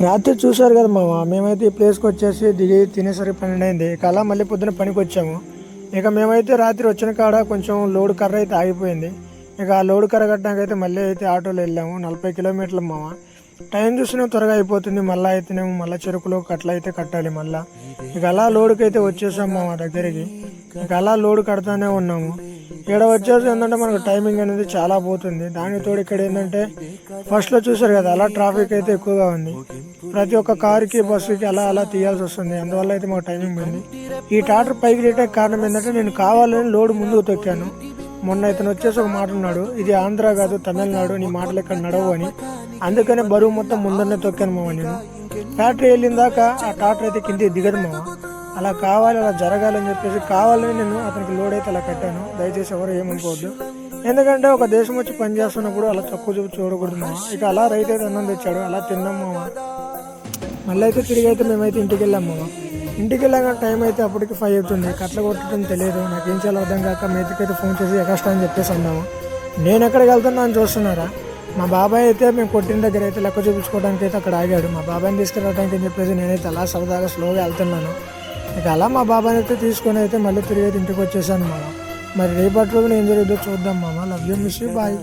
రాత్రి చూసారు కదా మామ, మేమైతే ఈ ప్లేస్కి వచ్చేసి దిగి తినేసరికి 12 అయింది. ఇక అలా మళ్ళీ పొద్దున పనికి వచ్చాము. ఇక మేమైతే రాత్రి వచ్చిన కాడ కొంచెం లోడ్ కర్ర అయితే ఆగిపోయింది. ఇక ఆ లోడ్ కర్ర కట్టడానికైతే మళ్ళీ అయితే ఆటోలో వెళ్ళాము. 40 కిలోమీటర్లు మామ. టైం చూసినా త్వరగా అయిపోతుంది. మళ్ళీ అయితేనేమో మళ్ళీ చెరుకులో కట్ల అయితే కట్టాలి మళ్ళీ. ఇక అలా లోడుకి అయితే వచ్చేసాం మామ దగ్గరికి. ఇక అలా లోడ్ కడతానే ఉన్నాము. ఇక్కడ వచ్చేసి ఏంటంటే మనకు టైమింగ్ అనేది చాలా పోతుంది. దానితోడు ఇక్కడ ఏంటంటే ఫస్ట్లో చూసారు కదా, అలా ట్రాఫిక్ అయితే ఎక్కువగా ఉంది. ప్రతి ఒక్క కారుకి బస్సుకి అలా అలా తీయాల్సి వస్తుంది. అందువల్ల అయితే మాకు టైమింగ్ పోయింది. ఈ టాటర్ పైకి రేటే కారణం ఏంటంటే నేను కావాలని లోడ్ ముందుకు తొక్కాను. మొన్న ఇతను వచ్చేసి ఒక మాట ఉన్నాడు, ఇది ఆంధ్ర కాదు తమిళనాడు, నీ మాటలు ఇక్కడ నడవు అని. అందుకనే బరువు మొత్తం ముందరనే తొక్కాను మామ. నేను ఫ్యాక్టరీ వెళ్ళిన దాకా ఆ టాటర్ అయితే కిందికి దిగదు మామ. అలా కావాలి, అలా జరగాలని చెప్పేసి కావాలని నేను అతనికి లోడ్ అయితే అలా కట్టాను. దయచేసి ఎవరు ఏమనుకోవద్దు. ఎందుకంటే ఒక దేశం వచ్చి పని చేస్తున్నప్పుడు అలా తక్కువ చూపు చూడకూడదు మామ. ఇక అలా రైతు అయితే అన్నం తెచ్చాడు, అలా తిన్నాం మామ. మళ్ళీ అయితే తిరిగి అయితే మేమైతే ఇంటికి వెళ్ళాం మామ. ఇంటికి వెళ్ళాక టైం అయితే అప్పటికి 5 అవుతుంది. కట్ల కొట్టడం తెలియదు, నాకేం చేయాలో అర్థం కాక మేతకైతే ఫోన్ చేసి ఎక్స్ట్రా అని చెప్పేసి అన్నాము. నేను ఎక్కడికి వెళ్తున్నా అని చూస్తున్నారా, మా బాబాయ్ అయితే మేము కొట్టిన దగ్గర అయితే లెక్క చూపించుకోవడానికి అయితే అక్కడ ఆగాడు. మా బాబాయ్ని తీసుకురావడానికి అని చెప్పేసి నేనైతే అలా సరదాగా స్లోగా వెళ్తున్నాను. ఇక అలా మా బాబాయ్ని అయితే తీసుకొని అయితే మళ్ళీ తిరిగి అయితే ఇంటికి వచ్చేసాను మామ. మరి రేపటి రోజున ఏం జరుగుతుందో చూద్దాం మామ. Love you, miss you, bye.